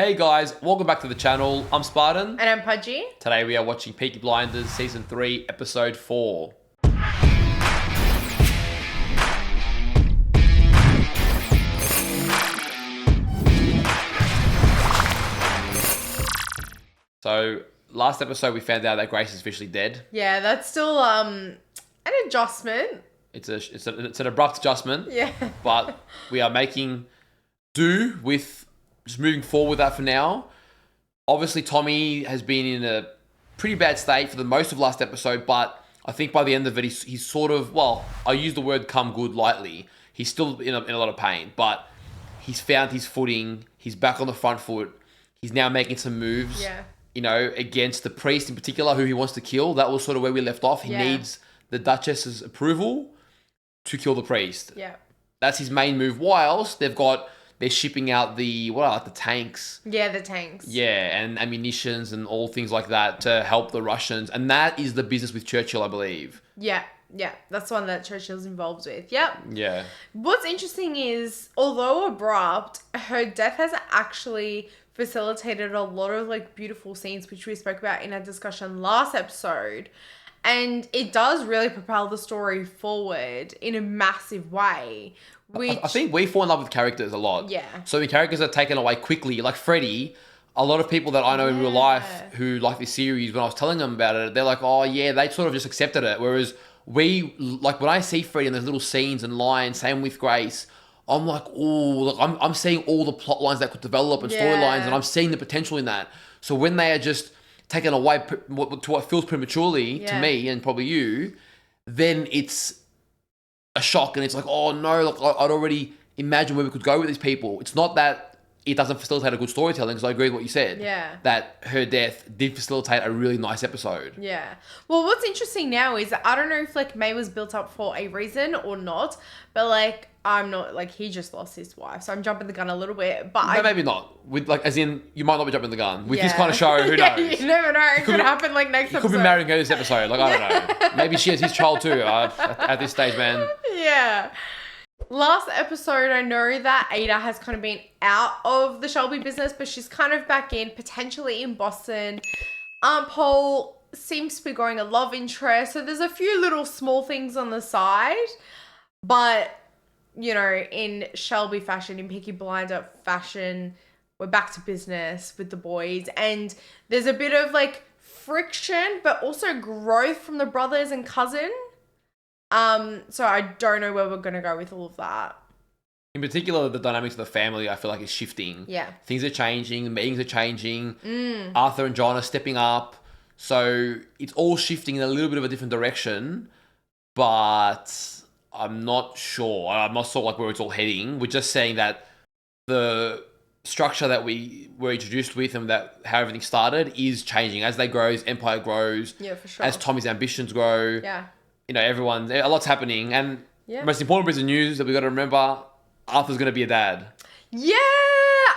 Hey guys, welcome back to the channel. I'm Spartan. And I'm Pudgey. Today we are watching Peaky Blinders Season 3, Episode 4. So, last episode we found out that Grace is officially dead. Yeah, that's still an adjustment. It's an abrupt adjustment. Yeah. But we are making do with just moving forward with that for now. Obviously, Tommy has been in a pretty bad state for the most of last episode, but I think by the end of it, he's sort of, well, I use the word come good lightly. He's still in a lot of pain, but he's found his footing. He's back on the front foot. He's now making some moves, against the priest in particular, who he wants to kill. That was sort of where we left off. He needs the Duchess's approval to kill the priest. Yeah. That's his main move, whilst they're shipping out the tanks. Yeah, the tanks. Yeah, and ammunitions and all things like that to help the Russians. And that is the business with Churchill, I believe. Yeah. That's the one that Churchill's involved with. Yep. Yeah. What's interesting is, although abrupt, her death has actually facilitated a lot of beautiful scenes, which we spoke about in our discussion last episode. And it does really propel the story forward in a massive way. I think we fall in love with characters a lot. Yeah. So when characters are taken away quickly, like Freddie, a lot of people that I know in real life who like this series, when I was telling them about it, they're like, oh yeah, they sort of just accepted it. Whereas when I see Freddie in those little scenes and lines, same with Grace, I'm like, oh, I'm seeing all the plot lines that could develop and storylines, and I'm seeing the potential in that. So when they are just taken away to what feels prematurely to me and probably you, then it's a shock, and it's like, oh no, I'd already imagined where we could go with these people. It's not that it doesn't facilitate a good storytelling, because I agree with what you said. Yeah. That her death did facilitate a really nice episode. Yeah. Well, what's interesting now is that I don't know if May was built up for a reason or not, but I'm not he just lost his wife, so I'm jumping the gun a little bit. But maybe not. With as in, you might not be jumping the gun with this kind of show. Who knows? You never know. It could happen next episode. He could be marrying her this episode. I don't know. Maybe she has his child too. At this stage, man. Yeah. Last episode, I know that Ada has kind of been out of the Shelby business, but she's kind of back in, potentially in Boston. Paul seems to be growing a love interest, so there's a few little small things on the side, but in Shelby fashion, in Peaky Blinder fashion, we're back to business with the boys, and there's a bit of friction, but also growth from the brothers and cousin. So I don't know where we're going to go with all of that. In particular, the dynamics of the family, I feel like, is shifting. Yeah. Things are changing. Meetings are changing. Arthur and John are stepping up. So it's all shifting in a little bit of a different direction. But I'm not sure. I'm not sure where it's all heading. We're just saying that the structure that we were introduced with and how everything started is changing. As they grow, as Empire grows. Yeah, for sure. As Tommy's ambitions grow. Yeah. A lot's happening. And the most important piece of news that we got to remember, Arthur's going to be a dad. Yeah,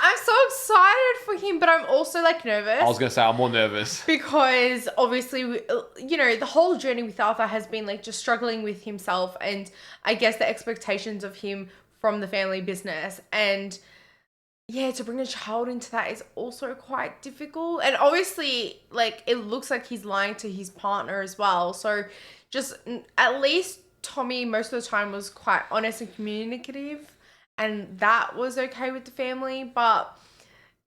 I'm so excited for him, but I'm also nervous. I was going to say, I'm more nervous. Because obviously, the whole journey with Arthur has been just struggling with himself, and I guess the expectations of him from the family business. And yeah, to bring a child into that is also quite difficult. And obviously, it looks like he's lying to his partner as well. So just at least Tommy most of the time was quite honest and communicative, and that was okay with the family. But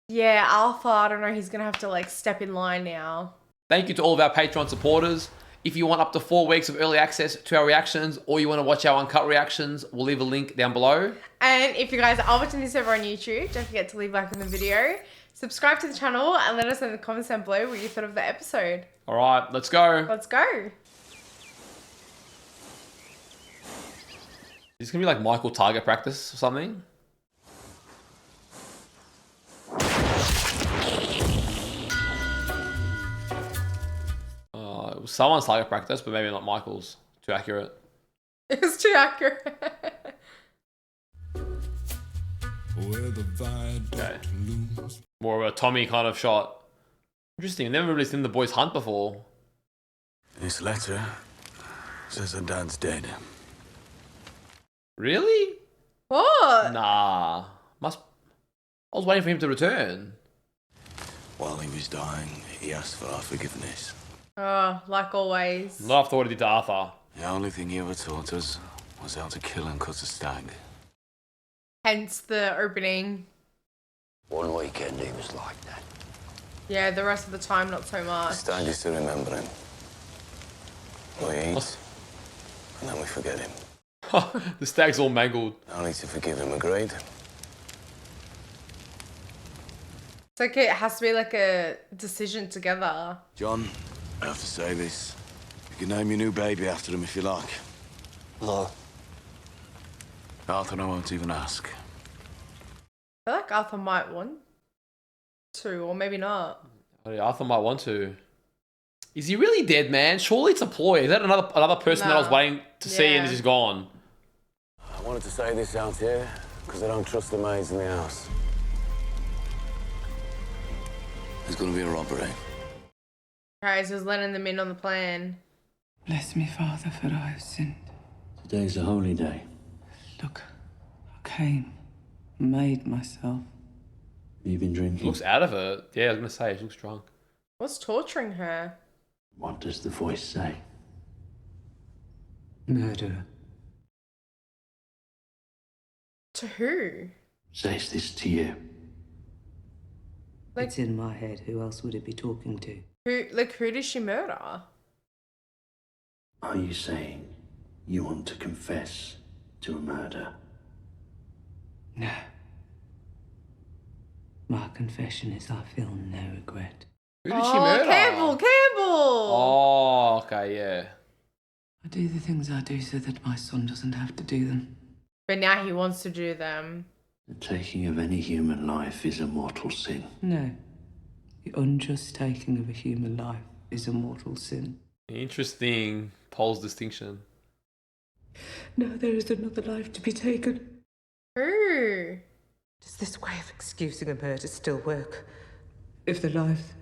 yeah, Arthur, I don't know, he's gonna have to step in line now. Thank you to all of our Patreon supporters. If you want up to 4 weeks of early access to our reactions, or you want to watch our uncut reactions, we'll leave a link down below. And if you guys are watching this over on YouTube, don't forget to leave a like on the video, subscribe to the channel, and let us know in the comments down below what you thought of the episode. All right, let's go. Let's go. Is this going to be Michael target practice or something? It was someone's target practice, but maybe not Michael's. Too accurate. It was too accurate. Okay. More of a Tommy kind of shot. Interesting. I've never really seen the boys hunt before. This letter says her dad's dead. Really? What? Nah. I was waiting for him to return. While he was dying, he asked for our forgiveness. Oh, like always. Not after what he did to Arthur. The only thing he ever taught us was how to kill and cut a stag. Hence the opening. One weekend he was like that. Yeah, the rest of the time, not so The much. stag is to remember him. We eat, What? and then we forget him. The stag's all mangled. Only to forgive him, agreed? It's like it has to be like a decision together. John, I have to say this. You can name your new baby after him if you like. No. Arthur, I won't even ask. I feel like Arthur might want to, or maybe not. Arthur might want to. Is he really dead, man? Surely it's a ploy. Is that another person that I was No. waiting to see and Yeah. he's going? I wanted to say this out here because I don't trust the maids in the house. There's going to be a robbery. Guys, was letting them in on the plan. Bless me, Father, for I have sinned. Today's a holy day. Look, I came, made myself. You've been He drinking. looks out of it. Yeah, I was going to say, he looks drunk. What's torturing her? What does the voice say? Murderer. To who? Says this to you. Like- It's in my head. Who else would it be talking to? Who does she murder? Are you saying you want to confess to a murder? No. My confession is I feel no regret. Who did she murder? Campbell! Oh, okay, yeah. I do the things I do so that my son doesn't have to do them. But now he wants to do them. The taking of any human life is a mortal sin. No. The unjust taking of a human life is a mortal sin. Interesting Paul's distinction. No, there is another life to be taken. Who? Does this way of excusing a murder still work? If the life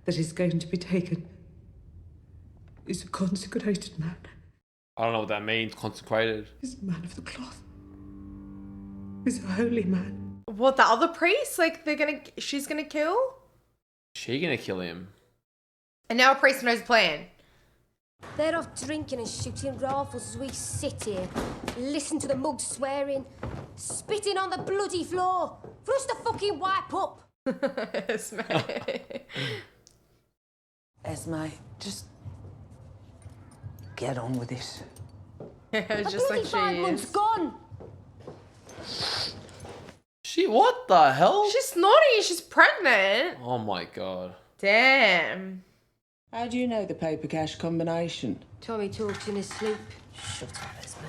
that is going to be taken is a consecrated man, I don't know what that means, consecrated. is a man of the cloth, is a holy man. What, the other priest? Like, she's gonna kill? Is she going to kill him? And now a priest knows the plan. They're off drinking and shooting rifles as we sit here, listen to the mugs swearing, spitting on the bloody floor for us to fucking wipe up. Esme. Esme, just get on with this. A Just bloody like 5 she months is. gone. What the hell? She's snotty. She's pregnant. Oh my god. Damn. How do you know the paper cash combination? Tommy talks in his sleep. Shut up, Esme.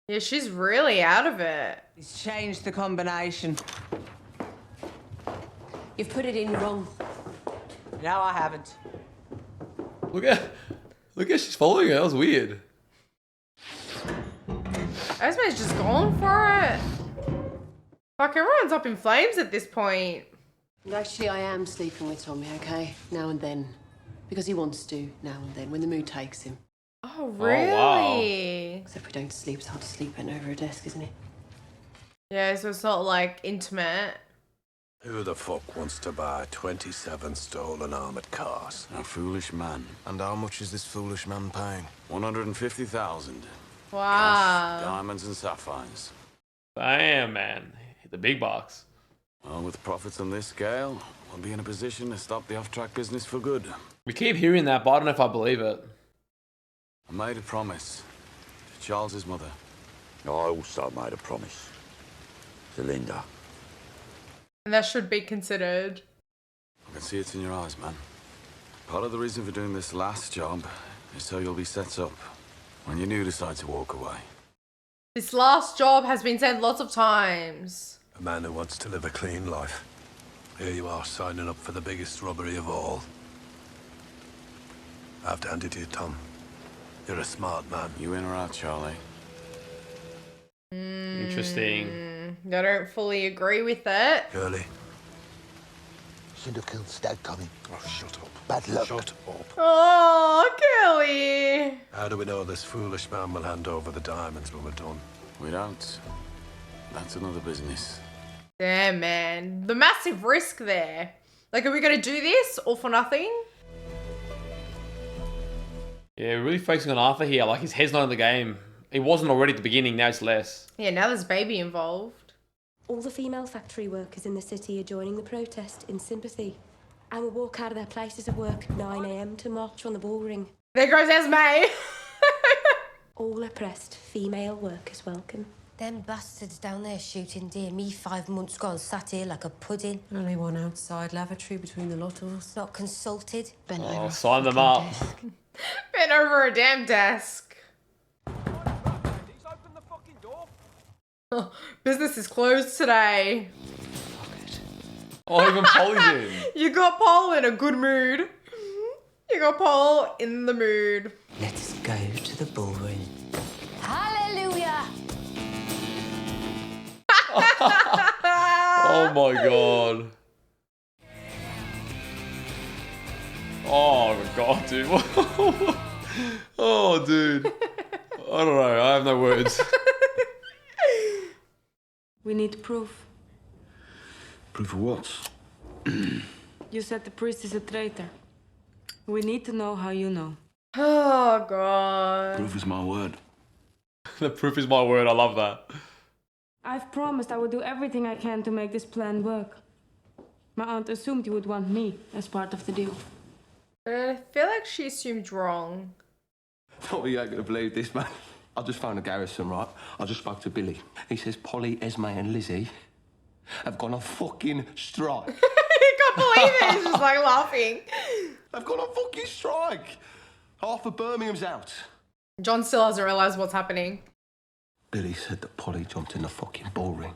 Yeah, she's really out of it. He's changed the combination. You've put it in wrong. No, I haven't. Look at she's following her. That was weird. Esme's just going for it. Fuck, everyone's up in flames at this point. Actually, I am sleeping with Tommy, okay? Now and then. Because he wants to, now and then, when the mood takes him. Oh, really? wow. Except we don't sleep, it's hard to sleep bent over a desk, isn't it? Yeah, so it's not like intimate. Who the fuck wants to buy 27 stolen armored cars? A foolish man. And how much is this foolish man paying? 150,000. Wow. Diamonds and sapphires. Damn, man. The big box. Well, with profits on this scale, we'll be in a position to stop the off-track business for good. We keep hearing that, but I don't know if I believe it. I made a promise to Charles's mother. I also made a promise to Linda. And that should be considered. I can see it in your eyes, man. Part of the reason for doing this last job is so you'll be set up when you do decide to walk away. This last job has been said lots of times. A man who wants to live a clean life. Here you are, signing up for the biggest robbery of all. I have to hand it to you, Tom. You're a smart man. You in or out, Charlie? Interesting. I don't fully agree with it. Curly. Should have killed Stag, Tommy. Oh, shut up. Bad luck. Shut up. Oh, Kelly. How do we know this foolish man will hand over the diamonds when we're done? We don't. That's another business. Damn, man. The massive risk there. Like, are we going to do this all for nothing? Yeah, really focusing on Arthur here. Like, his head's not in the game. It wasn't already at the beginning, now it's less. Yeah, now there's baby involved. All the female factory workers in the city are joining the protest in sympathy and will walk out of their places of work at 9 a.m. to march on the bull ring. There goes Esme. All oppressed female workers welcome. Them bastards down there shooting deer. Me 5 months gone, sat here like a pudding. Only one outside lavatory between the lot of us. Not consulted. Bent Oh, over a sign them fucking up. desk. Been over a damn desk. Oh, business is closed today. Oh, even Polly's in. You got Paul in a good mood. You got Paul in the mood. Let us go to the ballroom. Hallelujah! Oh my god. Oh my god, dude. Oh, dude. I don't know. I have no words. We need proof. Proof of what? You said the priest is a traitor. We need to know how you know. Oh, God. Proof is my word. The proof is my word. I love that. I've promised I will do everything I can to make this plan work. My aunt assumed you would want me as part of the deal. I feel like she assumed wrong. Thought you ain't gonna believe this, man. I just found a garrison, right? I just spoke to Billy. He says Polly, Esme and Lizzie have gone on fucking strike. You can't believe it. He's just like laughing. They've gone on fucking strike. Half of Birmingham's out. John still hasn't realised what's happening. Billy said that Polly jumped in the fucking bull ring.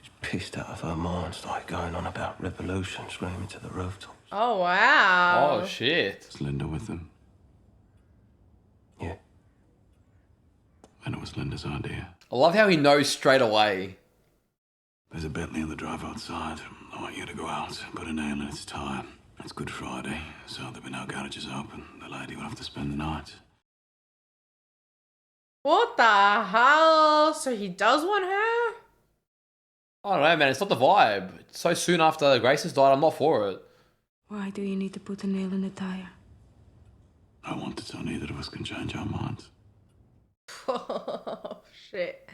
She's pissed out of her mind, started going on about revolution, screaming to the rooftops. Oh, wow. Oh, shit. Is Linda with them? Yeah. And it was Linda's idea. I love how he knows straight away. There's a Bentley in the drive outside. I want you to go out and put a nail in its tyre. It's Good Friday, so there'll be no garages open. The lady will have to spend the night. What the hell? So he does want her? I don't know, man. It's not the vibe. It's so soon after Grace has died, I'm not for it. Why do you need to put a nail in the tire? I want it so neither of us can change our minds. Oh, shit.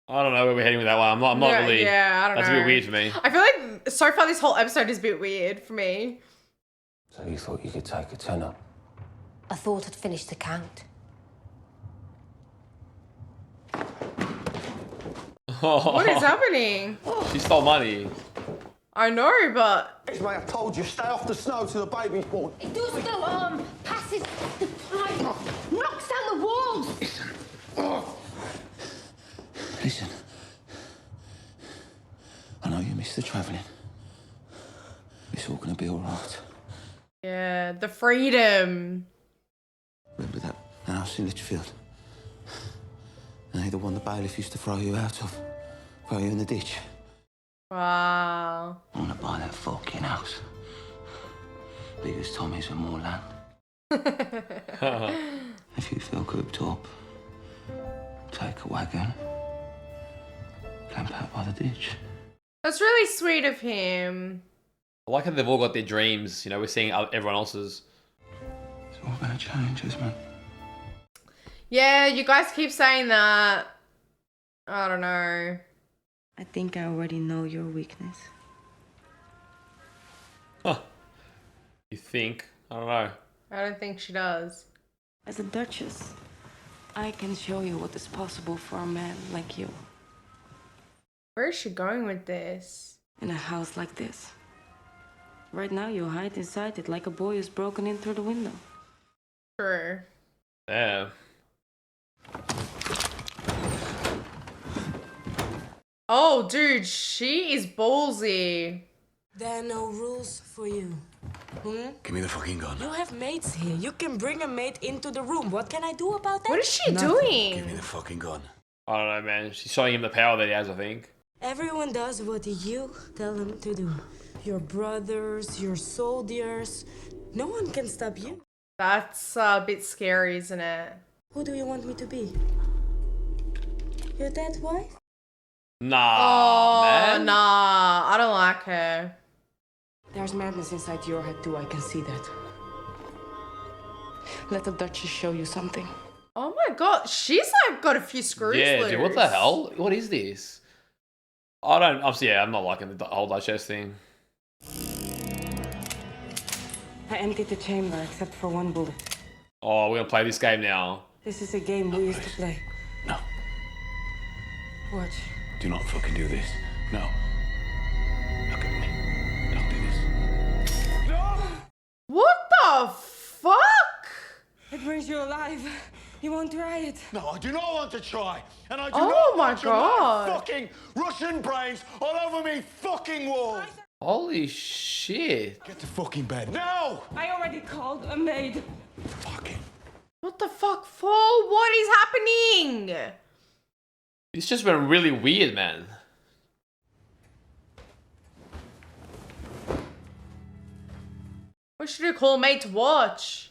I don't know where we're heading with that one. I'm not really. Yeah, I don't That's know. a bit weird for me. I feel like so far this whole episode is a bit weird for me. So you thought you could take a tenner? I thought I'd finished the count. What is happening? She stole money. I know, but... Esme, I told you, stay off the snow till the baby's born. It does go passes the pipe, knocks down the walls. Listen. I know you missed the travelling. It's all gonna be all right. Yeah, the freedom. Remember that house in Litchfield? The one the bailiff used to throw you out of. Throw you in the ditch. Wow. I want to buy that fucking house. Big as Tommy's and more land. If you feel cooped up, take a wagon, camp out by the ditch. That's really sweet of him. I like how they've all got their dreams. You know, we're seeing everyone else's. It's all gonna change, isn't it? Yeah, you guys keep saying that. I don't know. I think I already know your weakness. Huh. You think? I don't know. I don't think she does. As a duchess, I can show you what is possible for a man like you. Where is she going with this? In a house like this. Right now you hide inside it like a boy who's broken in through the window. True. Yeah. Oh, dude, she is ballsy. There are no rules for you. Give me the fucking gun. You have mates here. You can bring a mate into the room. What can I do about that? What is she Give me doing? the fucking gun. I don't know, man. She's showing him the power that he has, I think. Everyone does what you tell them to do. Your brothers, your soldiers. No one can stop you. That's a bit scary, isn't it? Who do you want me to be? Your dad's wife? Nah, Oh, man. nah. like her. There's madness inside your head too, I can see that. Let the Duchess show you something. Oh my god, she's like got a few screws loose. Dude, what the hell? What is this? I'm not liking the whole Duchess thing. I emptied the chamber except for one bullet. Oh, we're gonna play this game now. This is a game we used to play. No. Watch. Do not fucking do this. No. Look at me. Don't do this. What the fuck? It brings you alive. You won't try it. No, I do not want to try. And I do Oh not my want your mad God. fucking Russian brains all over me fucking wall. Holy shit. Get to fucking bed. No! I already called a maid. Fucking. What the fuck for? What is happening? It's just been really weird, man. What should we call a mate to watch?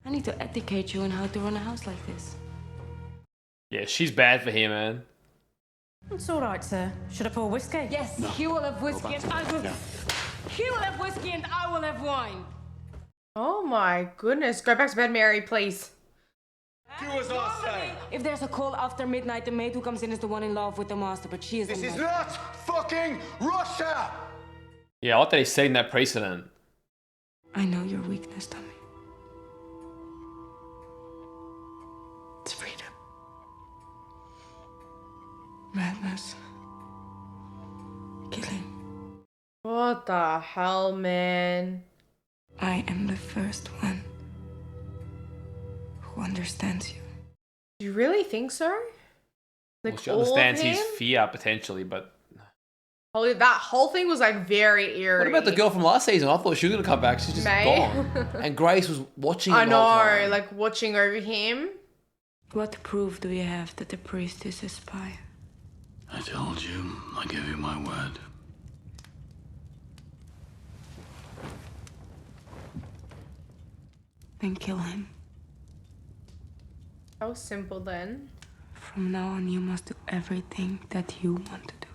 I need to educate you on how to run a house like this. Yeah, she's bad for him, man. It's all right, sir. Should I pour whiskey? Yes, he will have whiskey and I will... He will have whiskey and I will have wine. Oh my goodness. Go back to bed, Mary, please. Do as I say. If there's a call after midnight, the maid who comes in is the one in love with the master, but she is This in is love. not fucking Russia! Yeah, I like that he's setting that precedent. I know your weakness, Tommy. It's freedom. Madness. Killing. What the hell, man? I am the first one who understands you. Do you really think so? Like, Well, she all of understands his him? fear, potentially, but... Holy, that whole thing was like very eerie. What about the girl from last season? I thought she was gonna come back. She's just May? gone. And Grace was watching him I the whole know, time. like watching over him. What proof do you have that the priest is a spy? I told you. I gave you my word. Then kill him. That was simple then. From now on, you must do everything that you want to do.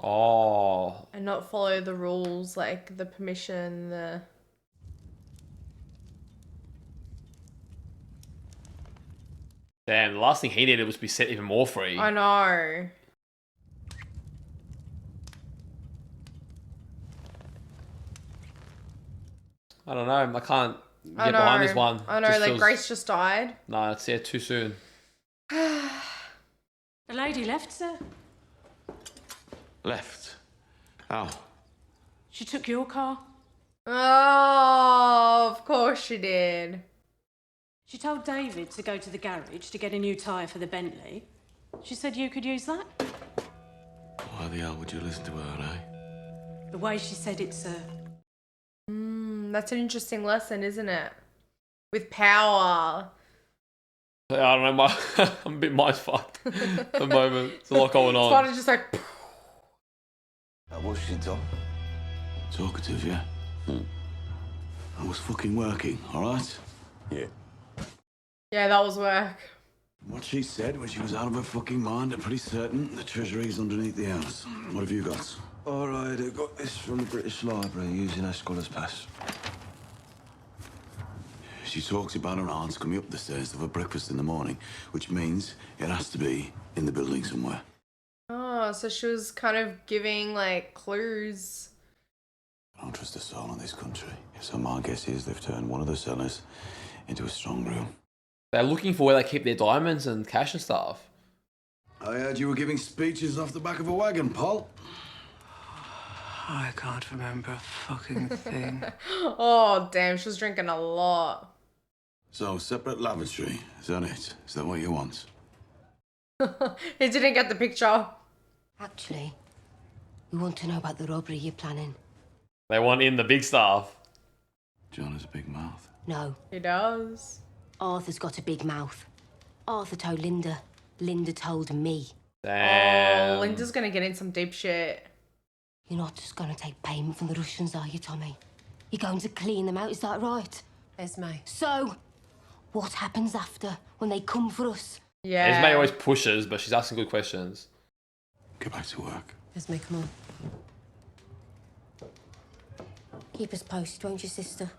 Oh. And not follow the rules, like the permission, the... Damn, the last thing he needed was to be set even more free. I know. I don't know. I can't I get know. behind this one. I know, Just like feels- Grace just died. No, it's too soon. The lady left, sir. Left. How? She took your car. Oh, of course she did. She told David to go to the garage to get a new tyre for the Bentley. She said you could use that. Why the hell would you listen to her, eh? The way she said it, sir. That's an interesting lesson, isn't it? With power. I don't know. I'm a bit mind fucked at the moment. There's a lot going on. Spartan's just like... How was she, Tom? Talkative, yeah? I was fucking working, alright? Yeah. Yeah, that was work. What she said when she was out of her fucking mind, I'm pretty certain the treasury's underneath the house. What have you got? All right, I got this from the British Library using her scholar's pass. She talks about her aunt's coming up the stairs to have a breakfast in the morning, which means it has to be in the building somewhere. Oh, so she was kind of giving, like, clues. I don't trust a soul in this country. So my guess is they've turned one of the cellars into a strong room. They're looking for where they keep their diamonds and cash and stuff. I heard you were giving speeches off the back of a wagon, Paul. I can't remember a fucking thing. Oh, damn, she was drinking a lot. So, separate lavatory, is that it? Is that what you want? He didn't get the picture. Actually, we want to know about the robbery you're planning. They want in the big stuff. John has a big mouth. No. He does. Arthur's got a big mouth. Arthur told Linda. Linda told me. Damn. Oh, Linda's gonna get in some deep shit. You're not just gonna take payment from the Russians, are you, Tommy? You're going to clean them out, is that right? Esme. So, what happens after, when they come for us? Yeah. Esme always pushes, but she's asking good questions. Get back to work. Esme, come on. Keep us posted, won't you, sister?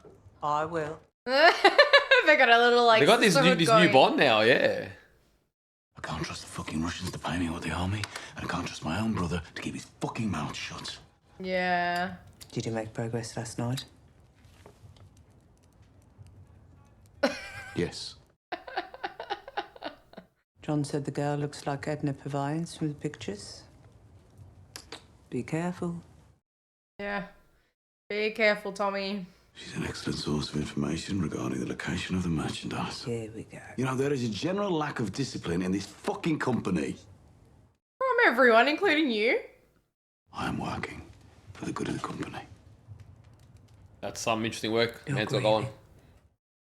I will. They got a little like. They got this sisterhood new going. bond now, yeah. I can't trust the fucking Russians to pay me or the army, and I can't trust my own brother to keep his fucking mouth shut. Yeah. Did you make progress last night? Yes. John said the girl looks like Edna Purviance from the pictures. Be careful. Yeah. Be careful, Tommy. She's an excellent source of information regarding the location of the merchandise. Here we go. You know, there is a general lack of discipline in this fucking company. From everyone, including you. I am working for the good of the company. That's some interesting work. You're Man's got greedy. going.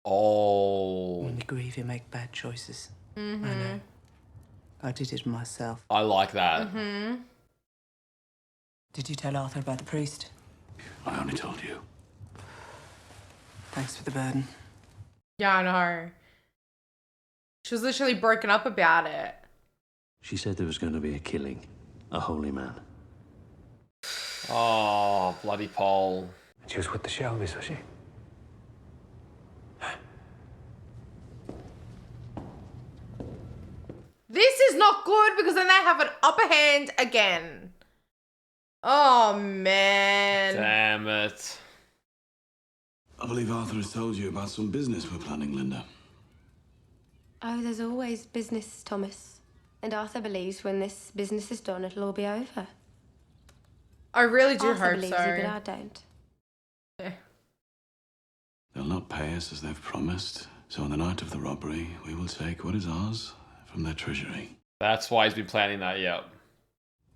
Oh. When you grieve, you make bad choices. Mm-hmm. I know. I did it myself. I like that. Mm-hmm. Did you tell Arthur about the priest? I only told you. Thanks for the burden. Yeah, I know. She was literally broken up about it. She said there was going to be a killing. A holy man. Oh, bloody Paul. She was with the Shelbys, was she? This is not good because then they have an upper hand again. Oh, man. Damn it. I believe Arthur has told you about some business we're planning, Linda. Oh, there's always business, Thomas. And Arthur believes when this business is done, it'll all be over. I really do Arthur hope believes so. you, but I don't. Yeah. They'll not pay us as they've promised, so on the night of the robbery, we will take what is ours from their treasury. That's why he's been planning that, yeah.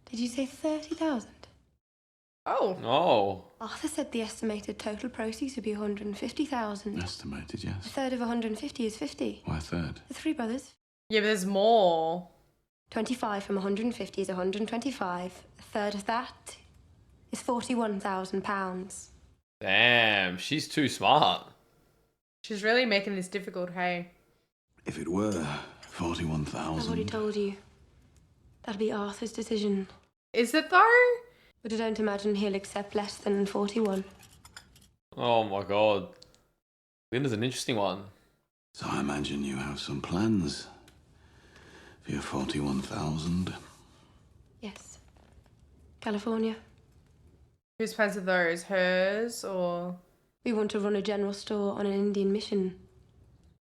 Did you say 30,000? Oh. Oh. Arthur said the estimated total proceeds would be 150,000. Estimated, A yes. third of 150 is 50. Why a third? The three brothers. Yeah, but there's more. 25 from 150 is 125. A third of that is £41,000. Damn, she's too smart. She's really making this difficult, hey? If it were I've already 41,000. told you. That'll be Arthur's decision. Is it though? But I don't imagine he'll accept less than 41. Oh my god. Linda's an interesting one. So I imagine you have some plans for your 41,000. Yes. California. Whose plans are those? Hers or? We want to run a general store on an Indian mission.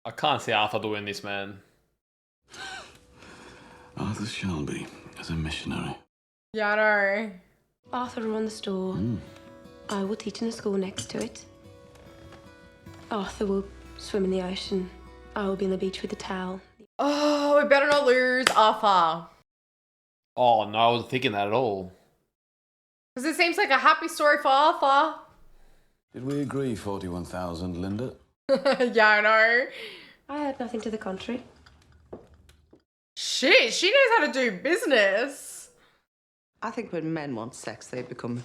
I can't see Arthur doing this, man. Arthur Shelby as a missionary. Yeah, I know. Arthur will run the store. I will teach in a school next to it. Arthur will swim in the ocean. I will be on the beach with a towel. Oh, we better not lose Arthur. Oh no, I wasn't thinking that at all. Because it seems like a happy story for Arthur. Did we agree 41,000, Linda? Yeah, I know. I had nothing to the contrary. Shit, she knows how to do business. I think when men want sex, they become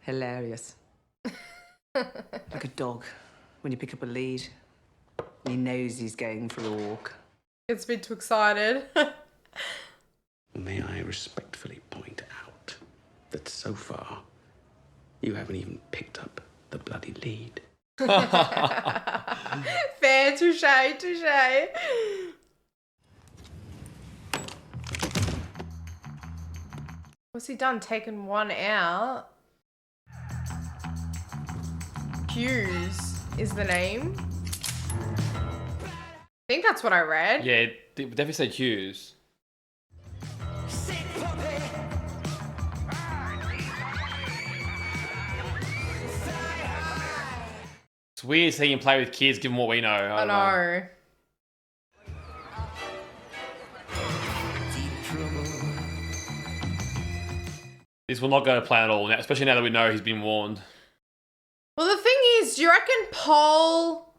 hilarious. Like a dog, when you pick up a lead, and he knows he's going for a walk. Gets a bit too excited. May I respectfully point out that so far, you haven't even picked up the bloody lead. Fair, touche, touche. What's he done? Taken one out? Hughes is the name. I think that's what I read. Yeah, it definitely said Hughes. It's weird seeing him play with kids, given what we know. I don't know. know. This will not go to plan at all, especially now that we know he's been warned. Well, the thing is, do you reckon Paul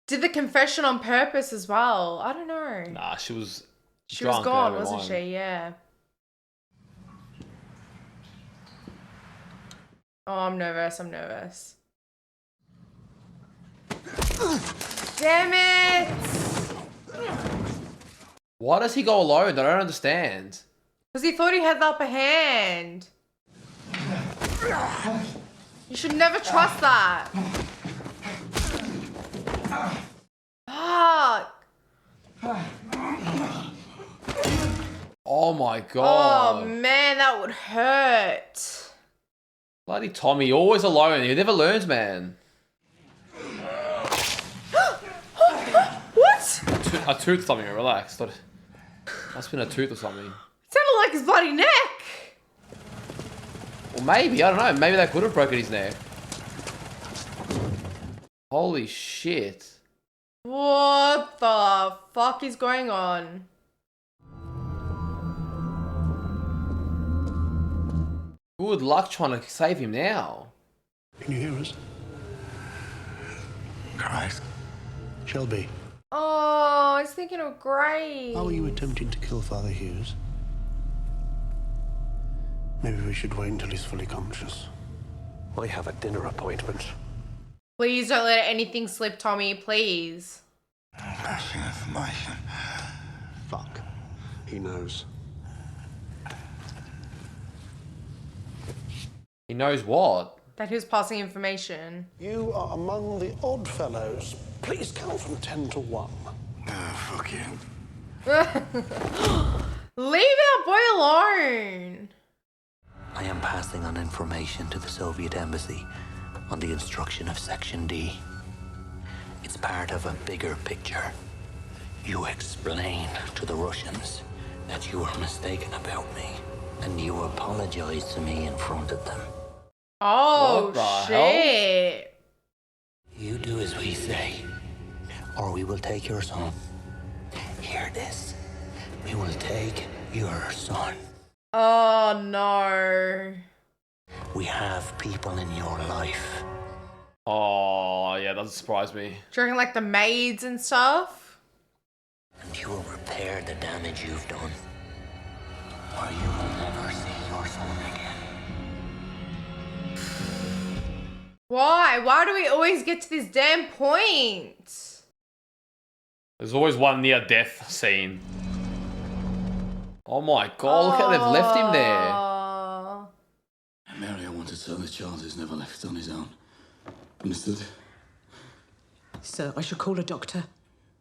did the confession on purpose as well? I don't know. Nah, she was She was drunk gone, out of her wasn't mind. she? Yeah. Oh, I'm nervous. I'm nervous. Damn it! Why does he go alone? I don't understand. Because he thought he had the upper hand. You should never trust that. Fuck. Oh my god. Oh man, that would hurt. Bloody Tommy, always alone. He never learns, man. What? A tooth something, relax. Must have been a tooth or something. It sounded like his bloody neck. Well, maybe, I don't know. Maybe they could have broken his neck. Holy shit. What the fuck is going on? Good luck trying to save him now. Can you hear us? Christ. Shelby, Oh, I was thinking of Grace. how are you attempting to kill Father Hughes? Maybe we should wait until he's fully conscious. I have a dinner appointment. Please don't let anything slip, Tommy, please. Passing information. Fuck. He knows. He knows what? That he was passing information. You are among the odd fellows. Please count from 10 to 1. Fuck you. Leave our boy alone. I am passing on information to the Soviet embassy on the instruction of Section D. It's part of a bigger picture. You explain to the Russians that you were mistaken about me, and you apologize to me in front of them. Oh, What the shit. You do as we say, or we will take your son. Hear this. We will take your son. Oh, no. We have people in your life. Oh, yeah, doesn't surprise me. Do you reckon like the maids and stuff? And you will repair the damage you've done, or you will never see your son again. Why? Why do we always get to this damn point? There's always one near death scene. Oh my god, look how they've left him there. Oh. Mary, I want to tell the child who's never left on his own. Understood? Sir, I should call a doctor.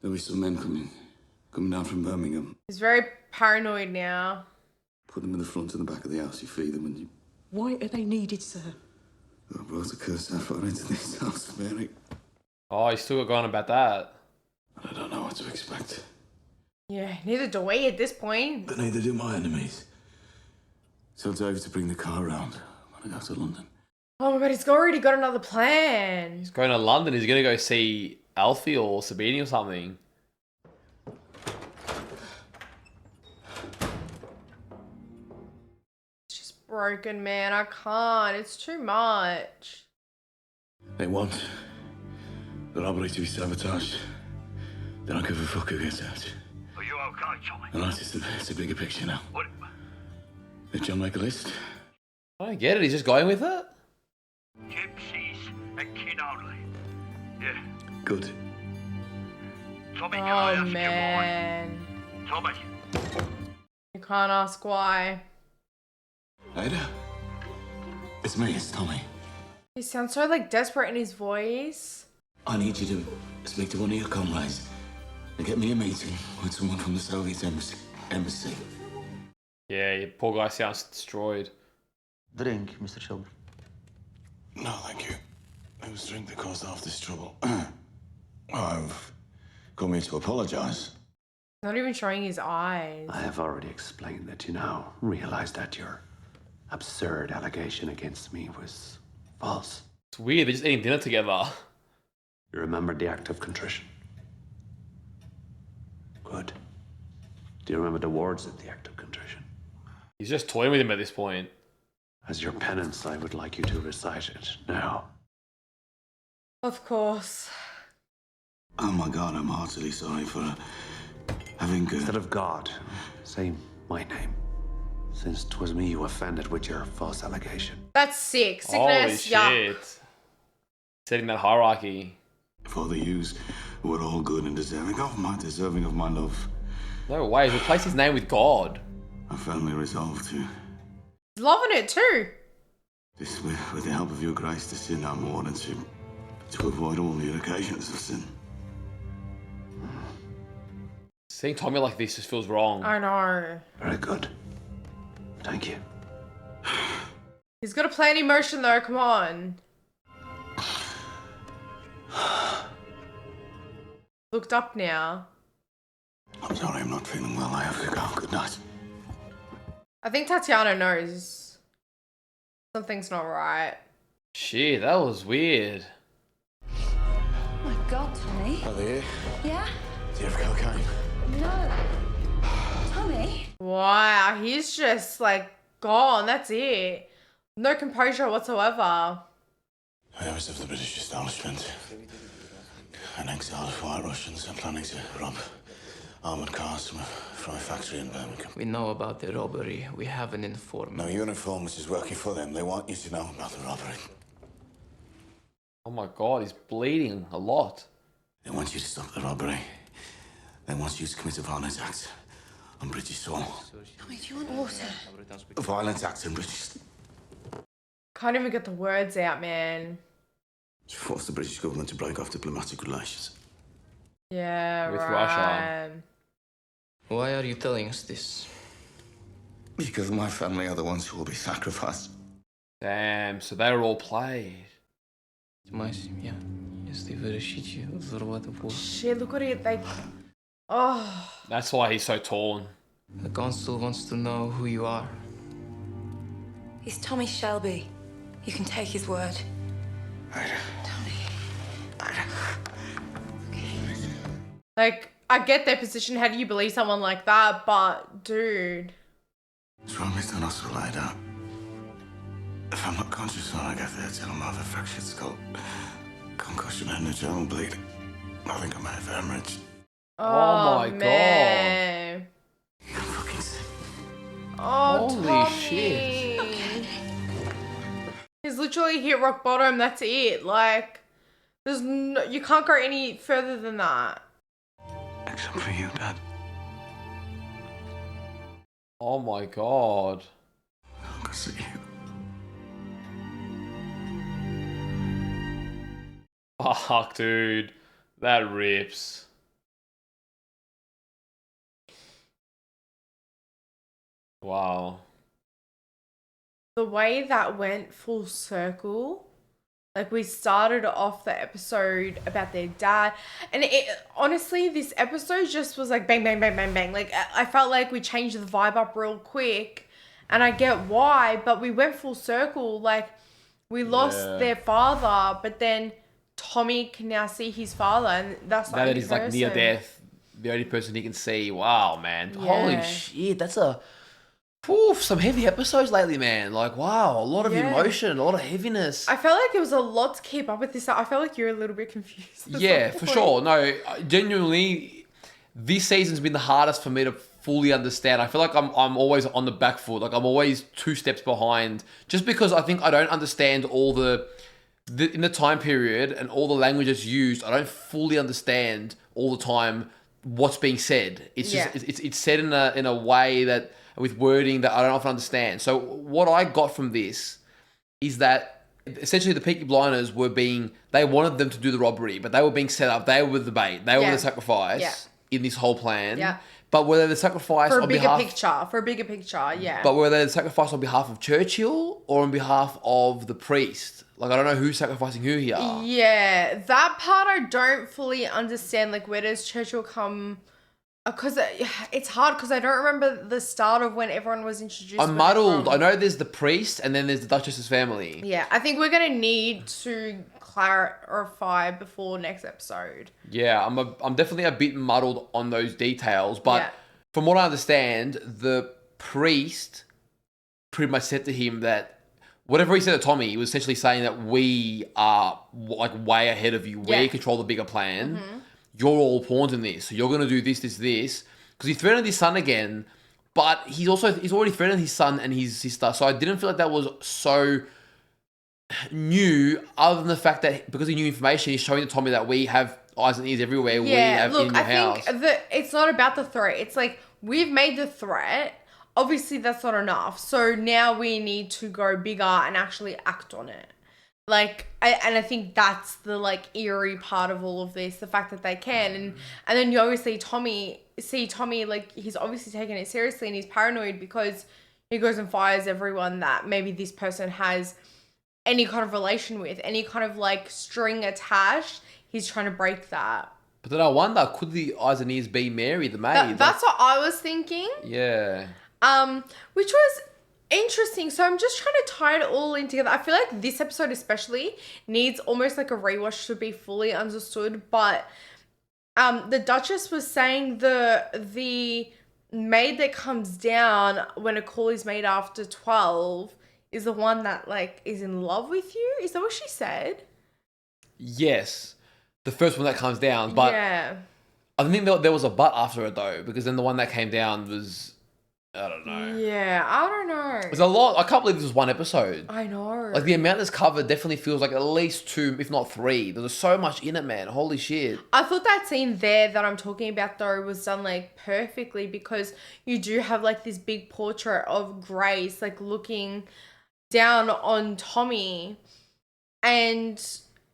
There'll be some men coming down from Birmingham. He's very paranoid now. Put them in the front and the back of the house. You feed them and you... Why are they needed, sir? I brought a curse out far into this house, Mary. Oh, he's still got going about that. I don't know what to expect. Yeah, neither do we at this point. But neither do my enemies. Tell Dave to bring the car round when I go to London. Oh my god, he's already got another plan. He's going to London. He's going to go see Alfie or Sabini or something. It's just broken, man. I can't. It's too much. They want the robbery to be sabotaged. They don't give a fuck who gets out. Are you okay, Tommy? And it's a bigger picture now. What? Did John make a list? I don't get it. He's just going with it? Gypsies and kid only. Yeah. Good. Tommy, can I Oh ask man. you why? Tommy. You can't ask why. Ada? It's me, it's Tommy. He sounds so like desperate in his voice. I need you to speak to one of your comrades and get me a meeting with someone from the Soviet embassy. Yeah, your poor guy sounds destroyed. Drink, Mr. Shelby. No, thank you. It was drink that caused half this trouble. I've come here to apologise. Not even showing his eyes. I have already explained that you now realize that your absurd allegation against me was false. It's weird. They're just eating dinner together. You remembered the act of contrition. Good. Do you remember the words of the act of contrition? He's just toying with him at this point. As your penance, I would like you to recite it now. Of course. Oh my God, I'm heartily sorry for having... Instead of God, say my name. Since 'twas me you offended with your false allegation. That's sick. Holy Sickness, yeah. shit. Setting that hierarchy. For the Hughes, who are all good and deserving of my love. No way. He's replaced his name with God. I firmly resolved to He's loving it too. This with the help of your grace to sin no more and to avoid all the occasions of sin. Seeing Tommy like this just feels wrong. I know. Very good. Thank you. He's got to play an emotion though, come on. Looked up now. I'm sorry, I'm not feeling well. I have to go. Good night. I think Tatiana knows something's not right. Shit, that was weird. Oh my God, Tommy. Are they here? Yeah? Do you have cocaine? No. Tommy? Wow, he's just like gone. That's it. No composure whatsoever. Members of the British establishment and exiled White Russians are planning to rob armored cars from a factory in Birmingham. We know about the robbery. We have an informant. No, your informant is working for them. They want you to know about the robbery. Oh my God, he's bleeding a lot. They want you to stop the robbery. They want you to commit a violent act on British soil. Tommy, do you want water? A violent act on British... Can't even get the words out, man. To force the British government to break off diplomatic relations. Yeah, With right. Russia. Why are you telling us this? Because my family are the ones who will be sacrificed. Damn, so they were all played. My семья, если выращить ее, взорвать его. Shit, look at it. They. Oh. That's why he's so torn. The consul wants to know who you are. He's Tommy Shelby. You can take his word. Like, I get their position. How do you believe someone like that? But, dude. Trump is not so laid out. If I'm not conscious when I get there, tell him I have a fractured skull, concussion and a general bleed. I think I may have hemorrhage. Oh, my man. I'm fucking sick. Oh, Holy Tommy. shit. He's literally hit rock bottom. That's it. Like, there's no, you can't go any further than that. Except for you, Dad. Oh my God. I see you. Fuck, dude. That rips. Wow. The way that went full circle, like we started off the episode about their dad, and it honestly, this episode just was like bang, bang, bang, bang, bang. Like I felt like we changed the vibe up real quick, and I get why, but we went full circle. Like we lost their father, but then Tommy can now see his father, and that's the Now only that he's like near person. death, the only person he can see. Wow, man. Yeah. Holy shit. That's a... Oof, some heavy episodes lately, man. Like, wow, a lot of Yeah. emotion, a lot of heaviness. I felt like it was a lot to keep up with this. I felt like you're a little bit confused. Yeah, for sure. No, genuinely, this season's been the hardest for me to fully understand. I feel like I'm always on the back foot. Like, I'm always 2 steps behind. Just because I think I don't understand all the in the time period and all the languages used, I don't fully understand all the time what's being said. It's just it's said in a way that, with wording that I don't often understand. So what I got from this is that essentially the Peaky Blinders they wanted them to do the robbery, but they were being set up. They were the bait. They were the sacrifice in this whole plan. Yeah. But were they the sacrifice For a on bigger behalf... picture. For a bigger picture, yeah. But were they the sacrifice on behalf of Churchill or on behalf of the priest? Like, I don't know who's sacrificing who here. Yeah, that part I don't fully understand. Like, where does Churchill come? Because it's hard because I don't remember the start of when everyone was introduced. I'm muddled. I know there's the priest and then there's the Duchess's family. Yeah, I think we're going to need to clarify before next episode. Yeah, I'm definitely a bit muddled on those details, but from what I understand, the priest pretty much said to him that whatever he said to Tommy, he was essentially saying that we are like way ahead of you. We control the bigger plan. Mm-hmm. You're all pawns in this. So you're going to do this. Because he threatened his son again, but he's already threatened his son and his sister. So I didn't feel like that was so new, other than the fact that because he knew information, he's showing to Tommy that we have eyes and ears everywhere. Yeah, we have look, in your I house. think that it's not about the threat. It's like, we've made the threat. obviously that's not enough. So now we need to go bigger and actually act on it. Like, I think that's the like eerie part of all of this, the fact that they can, and then you obviously Tommy like he's obviously taking it seriously and he's paranoid because he goes and fires everyone that maybe this person has any kind of relation with, any kind of like string attached. He's trying to break that. But then I wonder, could the eyes and ears be Mary, the maid? That's what I was thinking. Yeah. Which was interesting. So I'm just trying to tie it all in together. I feel like this episode especially needs almost like a rewatch to be fully understood. But the Duchess was saying the maid that comes down when a call is made after 12 is the one that like is in love with you. Is that what she said? Yes. The first one that comes down. But yeah. I think there was a but after it though, because then the one that came down was, I don't know. Yeah, I don't know. There's a lot. I can't believe this was one episode. I know. Like the amount that's covered definitely feels like at least 2, if not 3. There's so much in it, man. Holy shit. I thought that scene there that I'm talking about though was done like perfectly because you do have like this big portrait of Grace like looking down on Tommy, and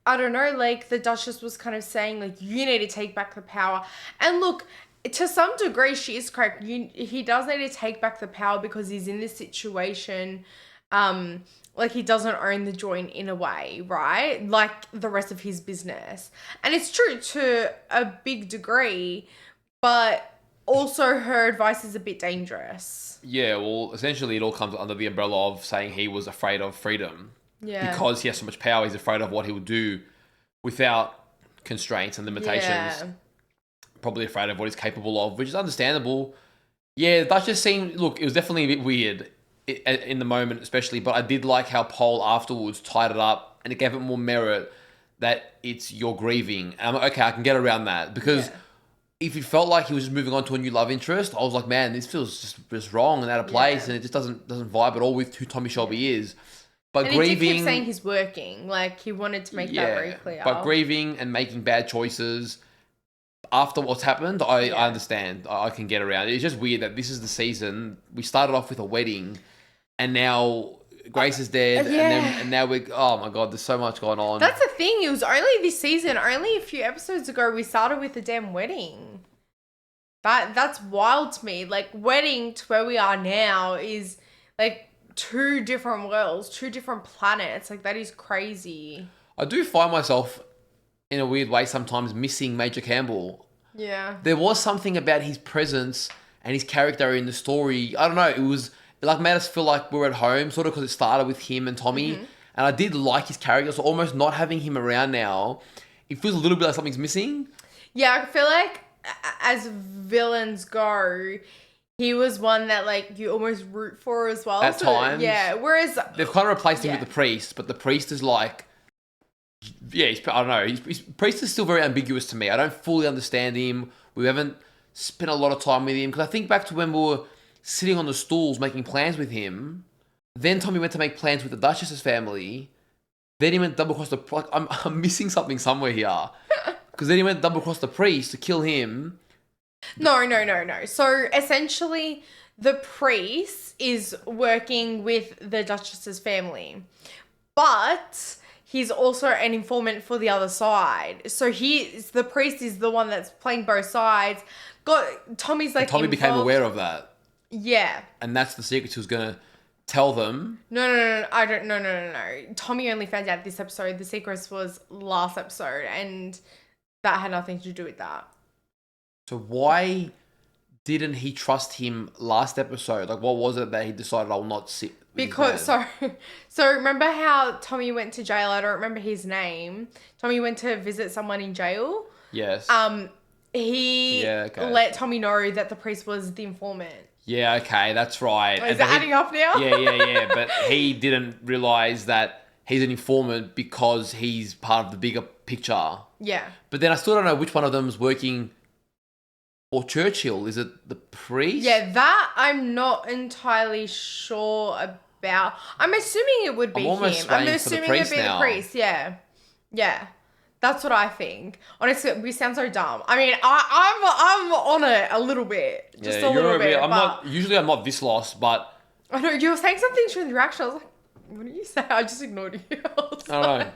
I don't know, like the Duchess was kind of saying like you need to take back the power. And look, to some degree she is correct. He does need to take back the power because he's in this situation, like he doesn't own the joint in a way, right? Like the rest of his business. And it's true to a big degree, but also her advice is a bit dangerous. Yeah, well, essentially it all comes under the umbrella of saying he was afraid of freedom. Yeah. Because he has so much power, he's afraid of what he would do without constraints and limitations. Yeah. Probably afraid of what he's capable of, which is understandable. Yeah, that just seemed... Look, it was definitely a bit weird in the moment, especially, but I did like how Paul afterwards tied it up and it gave it more merit that it's you're grieving. And I'm like, okay, I can get around that. Because if it felt like he was just moving on to a new love interest, I was like, man, this feels just wrong and out of place, and it just doesn't vibe at all with who Tommy Shelby is. But and grieving... he did keep saying he's working. Like, he wanted to make that very clear. But grieving and making bad choices after what's happened, I understand. I can get around it. It's just weird that this is the season. We started off with a wedding, and now Grace is dead, and now we're... Oh, my God, there's so much going on. That's the thing. It was only this season, only a few episodes ago, we started with the damn wedding. That's wild to me. Like, wedding to where we are now is, like... 2 different worlds, 2 different planets. Like, that is crazy. I do find myself, in a weird way, sometimes missing Major Campbell. Yeah. There was something about his presence and his character in the story. I don't know. It was like made us feel like we're at home, sort of, because it started with him and Tommy. Mm-hmm. And I did like his character. So almost not having him around now, it feels a little bit like something's missing. Yeah, I feel like as villains go, he was one that, like, you almost root for as well. At times. Yeah, whereas... They've kind of replaced him with the priest, but the priest is like... Yeah, I don't know. Priest is still very ambiguous to me. I don't fully understand him. We haven't spent a lot of time with him. Because I think back to when we were sitting on the stools making plans with him. Then Tommy went to make plans with the Duchess's family. Then he went double across the... Like, I'm missing something somewhere here. Because then he went double across the priest to kill him. No. So essentially, the priest is working with the Duchess's family, but he's also an informant for the other side. So the priest is the one that's playing both sides. Tommy's like... Tommy became aware of that. Yeah. And that's the secret he was going to tell them. No. I don't... No. Tommy only found out this episode. The secret was last episode, and that had nothing to do with that. So why didn't he trust him last episode? Like, what was it that he decided I will not sit with because so remember how Tommy went to jail? I don't remember his name. Tommy went to visit someone in jail. Yes. He let Tommy know that the priest was the informant. Yeah, okay, that's right. Is that adding up now? Yeah. But he didn't realise that he's an informant because he's part of the bigger picture. Yeah. But then I still don't know which one of them is working... Or Churchill, is it the priest? Yeah, that I'm not entirely sure about. I'm assuming it would be him. I'm assuming it'd be the priest, yeah. That's what I think. Honestly, we sound so dumb. I mean, I'm on it a little bit, just a little bit. I'm not this lost, but I know you were saying something through the reaction. I was like, what did you say? I just ignored you. I don't know.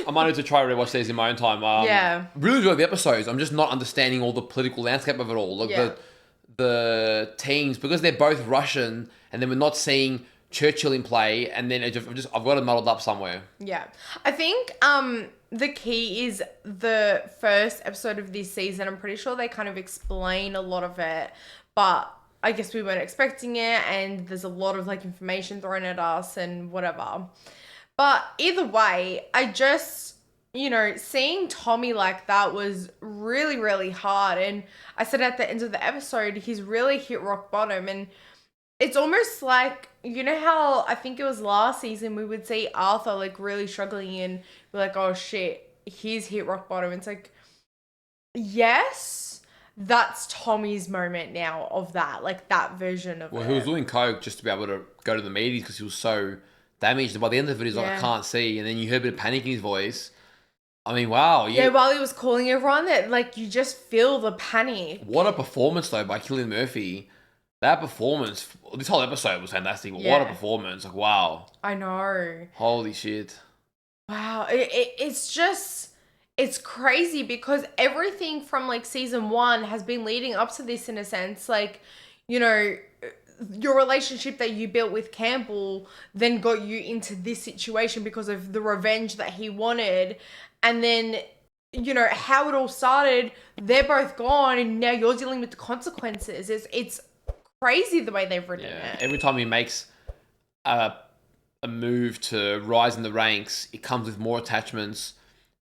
I might need to try to rewatch these in my own time. Yeah. Really enjoyed the episodes. I'm just not understanding all the political landscape of it all. Like the teams, because they're both Russian, and then we're not seeing Churchill in play, and then I've got it muddled up somewhere. Yeah. I think the key is the first episode of this season. I'm pretty sure they kind of explain a lot of it, but I guess we weren't expecting it, and there's a lot of like information thrown at us and whatever. But either way, I just, seeing Tommy like that was really, really hard. And I said at the end of the episode, he's really hit rock bottom. And it's almost like, how I think it was last season we would see Arthur like really struggling and we're like, oh shit, he's hit rock bottom. It's like, yes, that's Tommy's moment now of that, like that version of it. Well, he was doing coke just to be able to go to the meetings because he was so damaged. And by the end of it, he's like, I can't see. And then you heard a bit of panic in his voice. I mean, wow. Yeah, while he was calling everyone, that like you just feel the panic. What a performance though by Cillian Murphy. That performance, this whole episode was fantastic. What a performance. Like, wow. I know. Holy shit. Wow. It's just, it's crazy because everything from like season 1 has been leading up to this in a sense. Like, your relationship that you built with Campbell then got you into this situation because of the revenge that he wanted. And then, how it all started, they're both gone and now you're dealing with the consequences. It's crazy the way they've written it. Every time he makes a move to rise in the ranks, it comes with more attachments,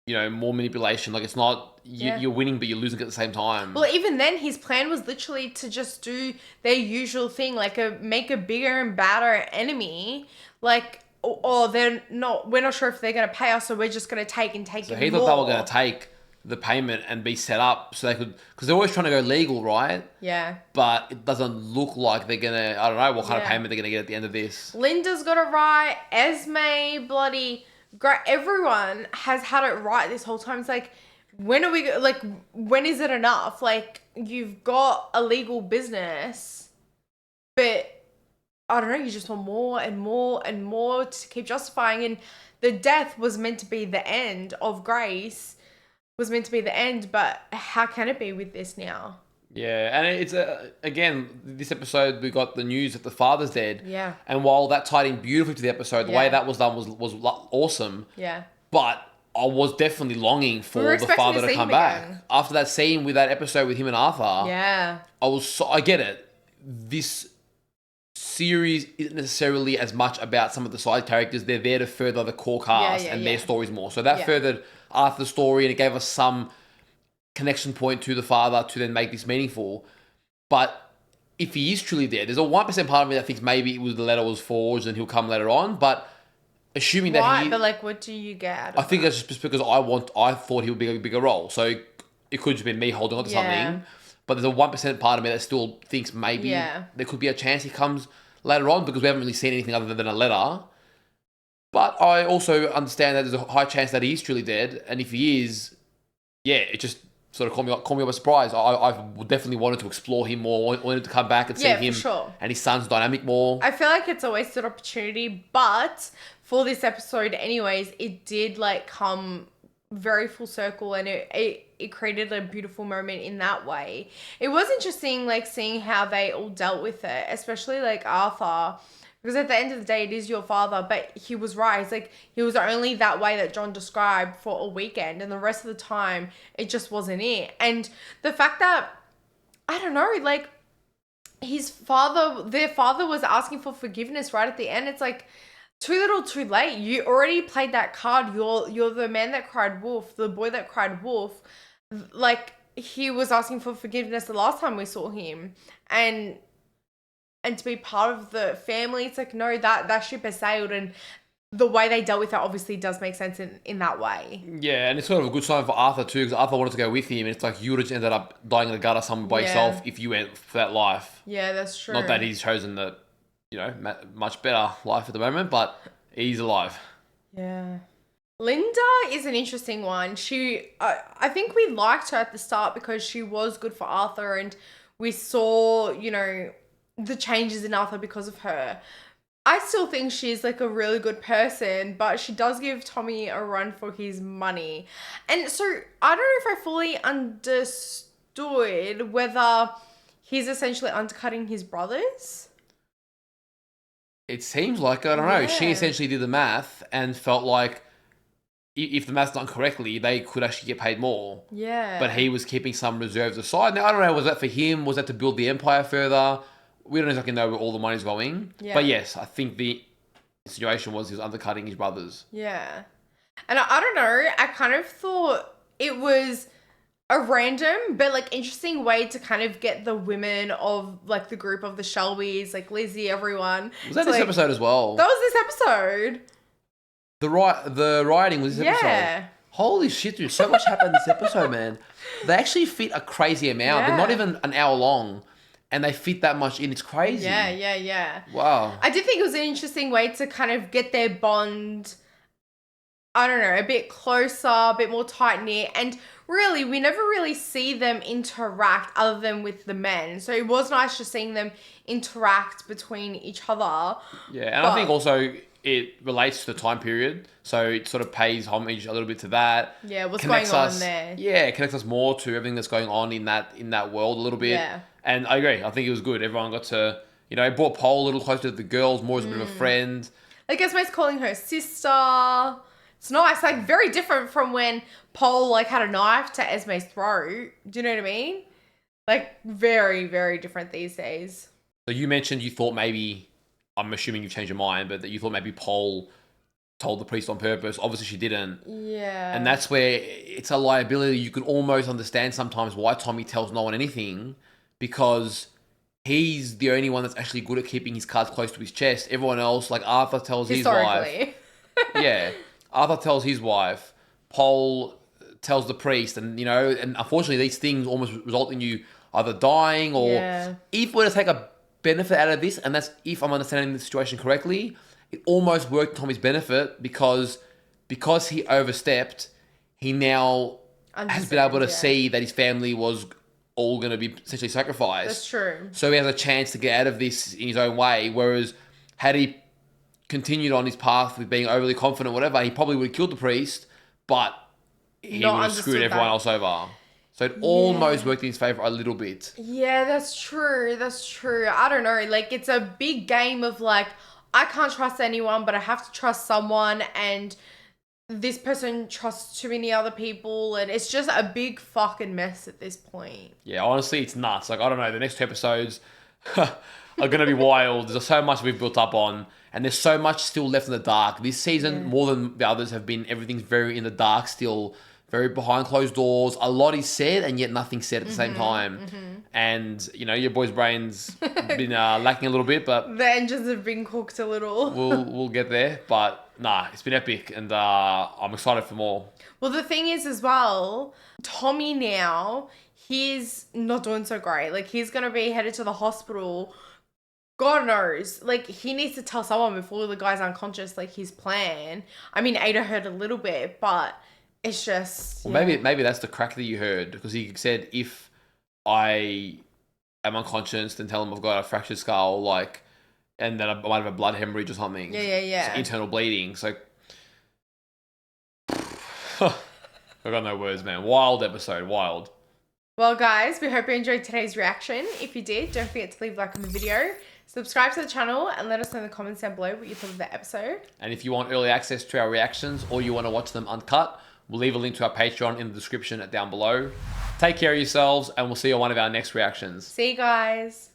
more manipulation. Like, it's not, you're winning, but you're losing at the same time. Well, even then, his plan was literally to just do their usual thing, like make a bigger and badder enemy. Like, we're not sure if they're going to pay us, so we're just going to take So even he thought they were going to take the payment and be set up so they could, because they're always trying to go legal, right? Yeah. But it doesn't look like they're going to, I don't know what kind of payment they're going to get at the end of this. Linda's got it right. Esme, bloody great. Everyone has had it right this whole time. It's like, when is it enough? Like, you've got a legal business, but I don't know, you just want more and more and more to keep justifying. And the death was meant to be the end of Grace, was meant to be the end, but how can it be with this now? Yeah, and it's again, this episode we got the news that the father's dead. Yeah. And while that tied in beautifully to the episode, the way that was done was awesome. Yeah. But I was definitely longing for the father to come back. After that scene with that episode with him and Arthur. Yeah. I get it. This series isn't necessarily as much about some of the side characters. They're there to further the core cast and their stories more. So that furthered Arthur's story, and it gave us some connection point to the father to then make this meaningful. But if he is truly dead, there's a 1% part of me that thinks maybe it was the letter was forged and he'll come later on. But assuming that but like, what do you get? I think that's just because I thought he would be a bigger role. So it could just be me holding on to something. But there's a 1% part of me that still thinks maybe there could be a chance he comes later on, because we haven't really seen anything other than a letter. But I also understand that there's a high chance that he is truly dead. And if he is, it just sort of caught me by surprise. I definitely wanted to explore him more, wanted to come back and see him and his son's dynamic more. I feel like it's a wasted opportunity, but for this episode anyways, it did like come very full circle, and it created a beautiful moment in that way. It was interesting like seeing how they all dealt with it, especially like Arthur, because at the end of the day it is your father, but he was right. It's like he was only that way that John described for a weekend, and the rest of the time it just wasn't it. And the fact that, I don't know, like their father was asking for forgiveness right at the end. It's like, too little, too late. You already played that card. You're the man that cried wolf, the boy that cried wolf. Like, he was asking for forgiveness the last time we saw him, and to be part of the family, it's like, no, that ship has sailed. And the way they dealt with it obviously does make sense in that way. Yeah, and it's sort of a good sign for Arthur too, because Arthur wanted to go with him, and it's like you would have ended up dying in the gutter somewhere by yourself if you went for that life. Yeah, that's true. Not that he's chosen the, much better life at the moment, but he's alive. Yeah. Linda is an interesting one. I think we liked her at the start because she was good for Arthur and we saw, you know, the changes in Arthur because of her. I still think she's like a really good person, but she does give Tommy a run for his money. And so I don't know if I fully understood whether he's essentially undercutting his brothers. It seems like, I don't know, she Yeah. essentially did the math and felt like if the math's done correctly, they could actually get paid more. Yeah. But he was keeping some reserves aside. Now, I don't know, was that for him? Was that to build the empire further? We don't exactly know where all the money's going. Yeah. But yes, I think the situation was he was undercutting his brothers. Yeah. And I don't know, I kind of thought it was a random but like interesting way to kind of get the women of like the group of the Shelbys, like Lizzie, everyone. Was that to, this like, episode as well? That was this episode. The rioting was this episode. Yeah. Holy shit, dude. So much happened this episode, man. They actually fit a crazy amount. They're not Yeah. even an hour long. And they fit that much in. It's crazy. Yeah. Wow. I did think it was an interesting way to kind of get their bond, I don't know, a bit closer, a bit more tight-knit. And really, we never really see them interact other than with the men. So it was nice just seeing them interact between each other. Yeah, and I think also it relates to the time period. So it sort of pays homage a little bit to that. Yeah, what's Connects going on us- there. Yeah, it connects us more to everything that's going on in that world a little bit. Yeah. And I agree. I think it was good. Everyone got to, you know, it brought Paul a little closer to the girls, more as a bit of a friend. Like Esme's calling her sister. It's nice. Like very different from when Paul like had a knife to Esme's throat. Do you know what I mean? Like very, very different these days. So you mentioned you thought maybe, I'm assuming you've changed your mind, but that you thought maybe Paul told the priest on purpose. Obviously she didn't. Yeah. And that's where it's a liability. You can almost understand sometimes why Tommy tells no one anything, because he's the only one that's actually good at keeping his cards close to his chest. Everyone else, like Arthur tells his wife. Yeah. Arthur tells his wife. Paul tells the priest. And, you know, and unfortunately these things almost result in you either dying or if we're to take a benefit out of this, and that's if I'm understanding the situation correctly, it almost worked to Tommy's benefit because he overstepped, he now has been able to see that his family was all going to be essentially sacrificed. That's true. So he has a chance to get out of this in his own way, whereas had he continued on his path with being overly confident, whatever, he probably would have killed the priest, but he would have screwed everyone else over. So it almost worked in his favour a little bit. Yeah, that's true. That's true. I don't know. Like, it's a big game of like, I can't trust anyone, but I have to trust someone, and this person trusts too many other people, and it's just a big fucking mess at this point. Yeah, honestly, it's nuts. Like, I don't know, the next two episodes are going to be wild. There's so much we've built up on, and there's so much still left in the dark. This season, more than the others have been, everything's very in the dark still, very behind closed doors. A lot is said, and yet nothing's said at the same time. And, you know, your boy's brain's been lacking a little bit, but The engines have been cooked a little. we'll get there. But, nah, it's been epic, and I'm excited for more. Well, the thing is as well, Tommy now, he's not doing so great. Like, he's going to be headed to the hospital. God knows. Like, he needs to tell someone before the guy's unconscious, like, his plan. I mean, Ada heard a little bit, but it's just... Well, maybe that's the crack that you heard, because he said, if I am unconscious, then tell him I've got a fractured skull, like, and then I might have a blood hemorrhage or something. Yeah. So internal bleeding. So I got no words, man. Wild episode, wild. Well, guys, we hope you enjoyed today's reaction. If you did, don't forget to leave a like on the video, subscribe to the channel, and let us know in the comments down below what you thought of the episode. And if you want early access to our reactions, or you want to watch them uncut, we'll leave a link to our Patreon in the description down below. Take care of yourselves, and we'll see you on one of our next reactions. See you guys.